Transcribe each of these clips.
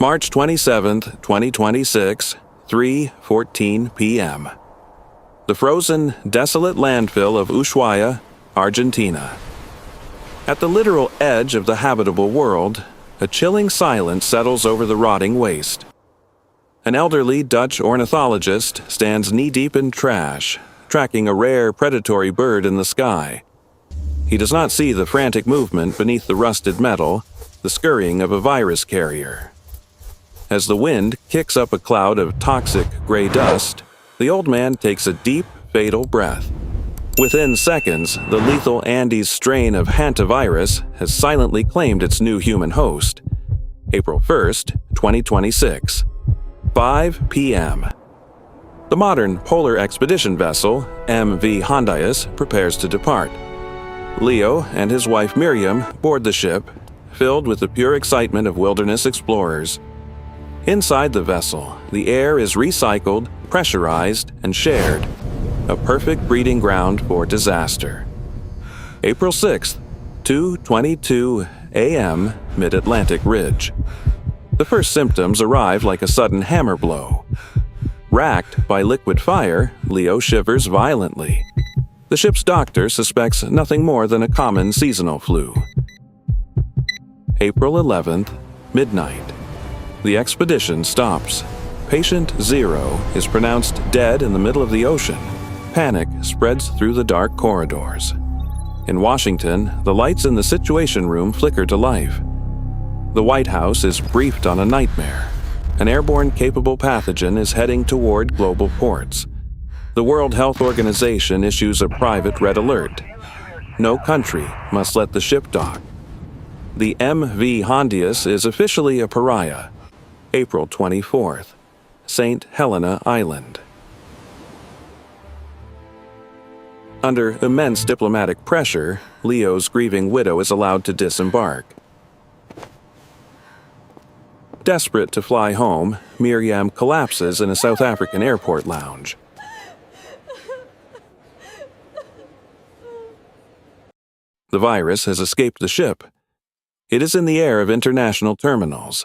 March 27, 2026, 3:14 p.m. The frozen, desolate landfill of Ushuaia, Argentina. At the literal edge of the habitable world, a chilling silence settles over the rotting waste. An elderly Dutch ornithologist stands knee-deep in trash, tracking a rare predatory bird in the sky. He does not see the frantic movement beneath the rusted metal, the scurrying of a virus carrier. As the wind kicks up a cloud of toxic gray dust, the old man takes a deep, fatal breath. Within seconds, the lethal Andes strain of Hantavirus has silently claimed its new human host. April 1st, 2026, 5 p.m. The modern polar expedition vessel, MV Hondius, prepares to depart. Leo and his wife Miriam board the ship, filled with the pure excitement of wilderness explorers. Inside the vessel, the air is recycled, pressurized, and shared. A perfect breeding ground for disaster. April 6th, 2:22 a.m., Mid-Atlantic Ridge. The first symptoms arrive like a sudden hammer blow. Racked by liquid fire, Leo shivers violently. The ship's doctor suspects nothing more than a common seasonal flu. April 11th, midnight. The expedition stops. Patient 0 is pronounced dead in the middle of the ocean. Panic spreads through the dark corridors. In Washington, the lights in the Situation Room flicker to life. The White House is briefed on a nightmare. An airborne-capable pathogen is heading toward global ports. The World Health Organization issues a private red alert. No country must let the ship dock. The MV Hondius is officially a pariah. April 24th, St. Helena Island. Under immense diplomatic pressure, Leo's grieving widow is allowed to disembark. Desperate to fly home, Miriam collapses in a South African airport lounge. The virus has escaped the ship. It is in the air of international terminals.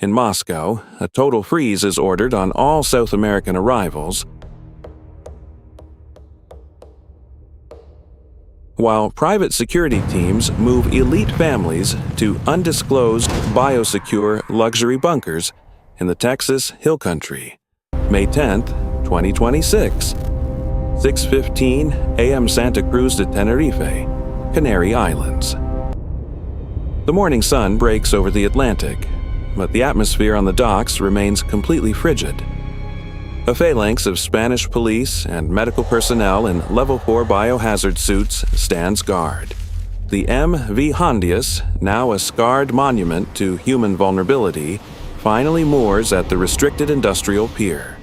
In Moscow, a total freeze is ordered on all South American arrivals, while private security teams move elite families to undisclosed biosecure luxury bunkers in the Texas Hill Country. May 10th, 2026, 6:15 a.m. Santa Cruz de Tenerife, Canary Islands. The morning sun breaks over the Atlantic, but the atmosphere on the docks remains completely frigid. A phalanx of Spanish police and medical personnel in Level 4 biohazard suits stands guard. The MV Hondius, now a scarred monument to human vulnerability, finally moors at the restricted industrial pier.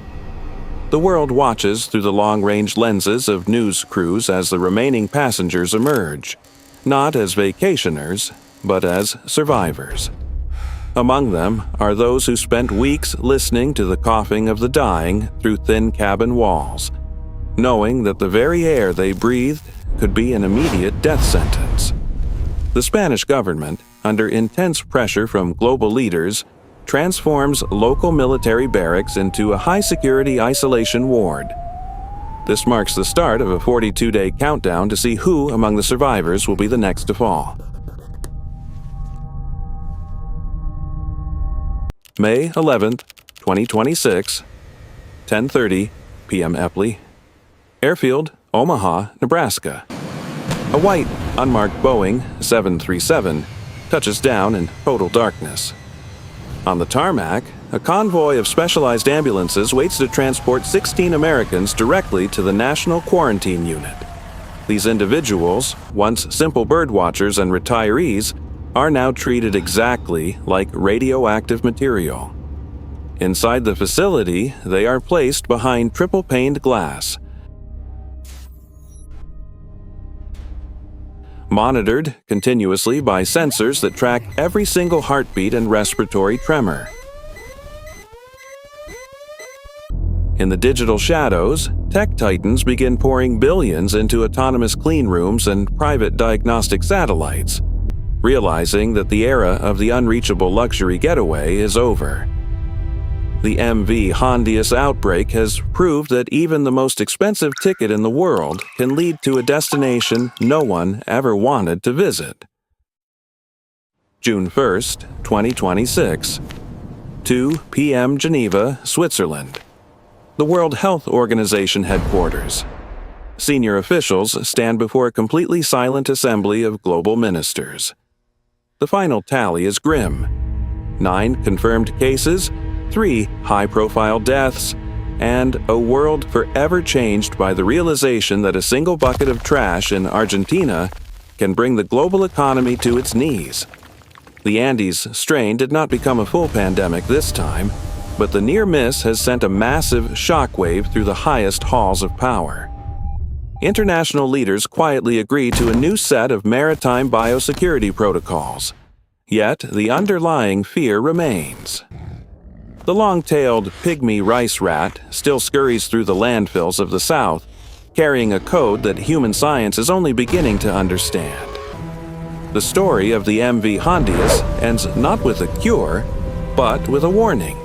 The world watches through the long-range lenses of news crews as the remaining passengers emerge, not as vacationers, but as survivors. Among them are those who spent weeks listening to the coughing of the dying through thin cabin walls, knowing that the very air they breathed could be an immediate death sentence. The Spanish government, under intense pressure from global leaders, transforms local military barracks into a high-security isolation ward. This marks the start of a 42-day countdown to see who among the survivors will be the next to fall. May 11th, 2026, 10:30 p.m. Epley, Airfield, Omaha, Nebraska. A white, unmarked Boeing 737 touches down in total darkness. On the tarmac, a convoy of specialized ambulances waits to transport 16 Americans directly to the National Quarantine Unit. These individuals, once simple birdwatchers and retirees, are now treated exactly like radioactive material. Inside the facility, they are placed behind triple-paned glass, monitored continuously by sensors that track every single heartbeat and respiratory tremor. In the digital shadows, tech titans begin pouring billions into autonomous clean rooms and private diagnostic satellites. realizing that the era of the unreachable luxury getaway is over. The MV Hondius outbreak has proved that even the most expensive ticket in the world can lead to a destination no one ever wanted to visit. June 1st, 2026, 2 p.m. Geneva, Switzerland. The World Health Organization headquarters. Senior officials stand before a completely silent assembly of global ministers. The final tally is grim. 9 confirmed cases, 3 high-profile deaths, and a world forever changed by the realization that a single bucket of trash in Argentina can bring the global economy to its knees. The Andes strain did not become a full pandemic this time, but the near miss has sent a massive shockwave through the highest halls of power. International leaders quietly agree to a new set of maritime biosecurity protocols. Yet the underlying fear remains. The long-tailed pygmy rice rat still scurries through the landfills of the South, carrying a code that human science is only beginning to understand. The story of the MV Hondius ends not with a cure, but with a warning.